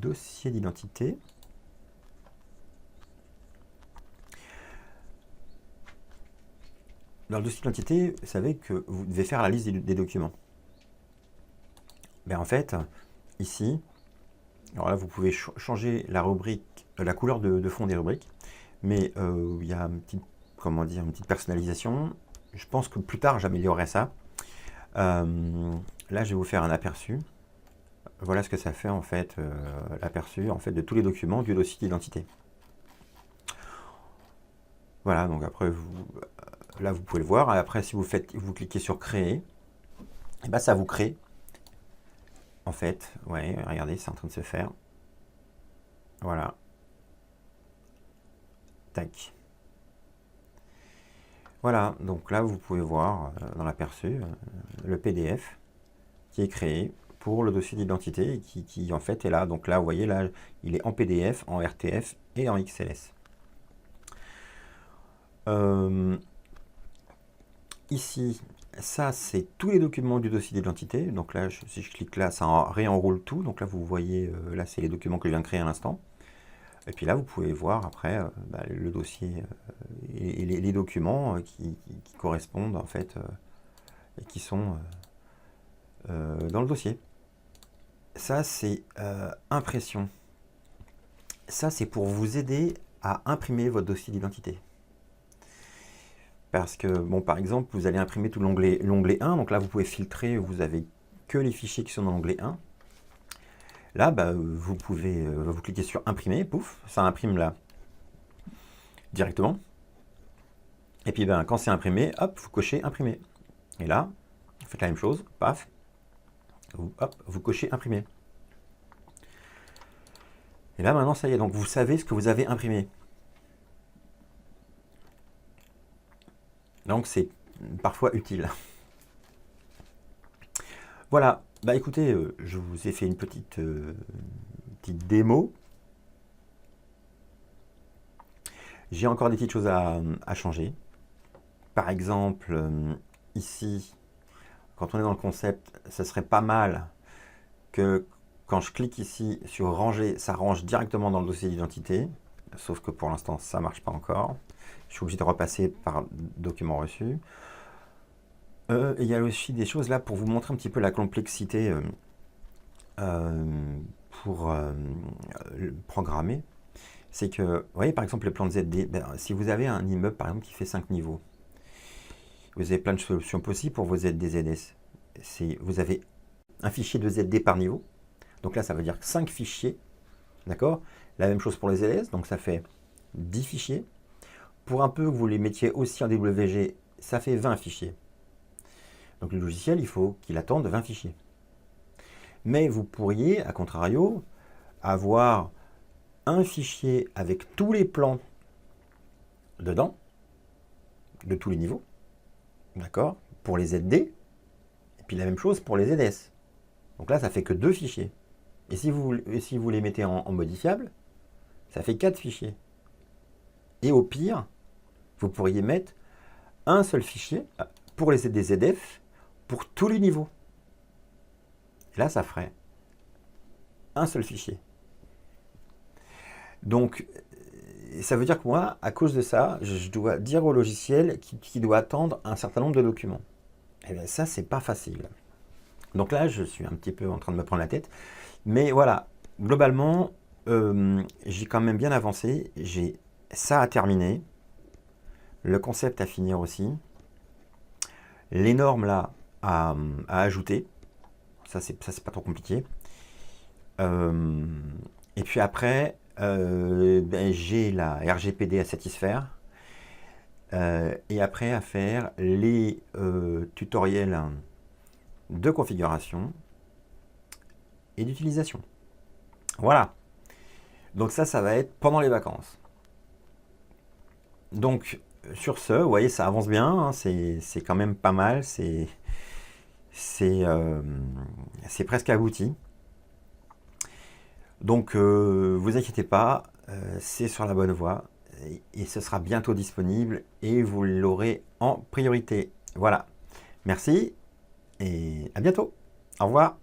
dossier d'identité. Dans le dossier d'identité, vous savez que vous devez faire la liste des documents. Ben en fait, ici, alors là, vous pouvez changer la rubrique, la couleur de fond des rubriques, mais il y a une petite, comment dire, une petite personnalisation. Je pense que plus tard, j'améliorerai ça. Là, je vais vous faire un aperçu. Voilà ce que ça fait en fait, l'aperçu en fait de tous les documents du dossier d'identité. Voilà, donc après, là, vous pouvez le voir. Après, si vous cliquez sur créer, et ben, ça vous crée. En fait, ouais, regardez, c'est en train de se faire. Voilà. Tac. Voilà, donc là, vous pouvez voir dans l'aperçu le PDF qui est créé pour le dossier d'identité et qui en fait est là. Donc là, vous voyez, là, il est en PDF, en RTF et en XLS. Ici, ça, c'est tous les documents du dossier d'identité. Donc là, si je clique là, ça réenroule tout. Donc là, vous voyez, là, c'est les documents que je viens de créer à l'instant. Et puis là, vous pouvez voir après le dossier et les documents qui correspondent en fait et qui sont dans le dossier. Ça, c'est impression. Ça, c'est pour vous aider à imprimer votre dossier d'identité. Parce que, bon, par exemple, vous allez imprimer tout l'onglet 1. Donc là, vous pouvez filtrer, vous avez que les fichiers qui sont dans l'onglet 1. Là, vous pouvez, vous cliquez sur imprimer, pouf, ça imprime là directement. Et puis, quand c'est imprimé, hop, vous cochez imprimer. Et là, vous faites la même chose, paf, hop, vous cochez imprimer. Et là, maintenant, ça y est, donc vous savez ce que vous avez imprimé. Donc, c'est parfois utile. Voilà, écoutez, je vous ai fait une petite démo. J'ai encore des petites choses à changer. Par exemple, ici, quand on est dans le concept, ça serait pas mal que quand je clique ici sur ranger, ça range directement dans le dossier d'identité. Sauf que pour l'instant, ça ne marche pas encore. Je suis obligé de repasser par document reçu. Il y a aussi des choses là pour vous montrer un petit peu la complexité pour programmer. C'est que, vous voyez par exemple les plans de ZD, si vous avez un immeuble par exemple qui fait 5 niveaux, vous avez plein de solutions possibles pour vos ZD, ZS. Vous avez un fichier de ZD par niveau, donc là ça veut dire 5 fichiers, d'accord. La même chose pour les ZS, donc ça fait 10 fichiers. Pour un peu que vous les mettiez aussi en DWG, ça fait 20 fichiers. Donc le logiciel, il faut qu'il attende 20 fichiers. Mais vous pourriez, à contrario, avoir un fichier avec tous les plans dedans, de tous les niveaux, d'accord, pour les ZD, et puis la même chose pour les ZS. Donc là, ça fait que 2 fichiers. Et si vous les mettez en modifiable, ça fait 4 fichiers. Et au pire, vous pourriez mettre un seul fichier pour les ZDF pour tous les niveaux. Et là, ça ferait un seul fichier. Donc, ça veut dire que moi, à cause de ça, je dois dire au logiciel qu'il doit attendre un certain nombre de documents. Et bien ça, c'est pas facile. Donc là, je suis un petit peu en train de me prendre la tête. Mais voilà, globalement, j'ai quand même bien avancé. J'ai ça à terminer. Le concept à finir aussi. Les normes là à ajouter. Ça, c'est pas trop compliqué. Et puis après, j'ai la RGPD à satisfaire. Et après, à faire les tutoriels de configuration et d'utilisation. Voilà. Donc ça va être pendant les vacances. Donc, sur ce, vous voyez, ça avance bien. Hein, c'est quand même pas mal. C'est presque abouti. Donc, vous inquiétez pas, c'est sur la bonne voie et ce sera bientôt disponible et vous l'aurez en priorité. Voilà. Merci et à bientôt. Au revoir.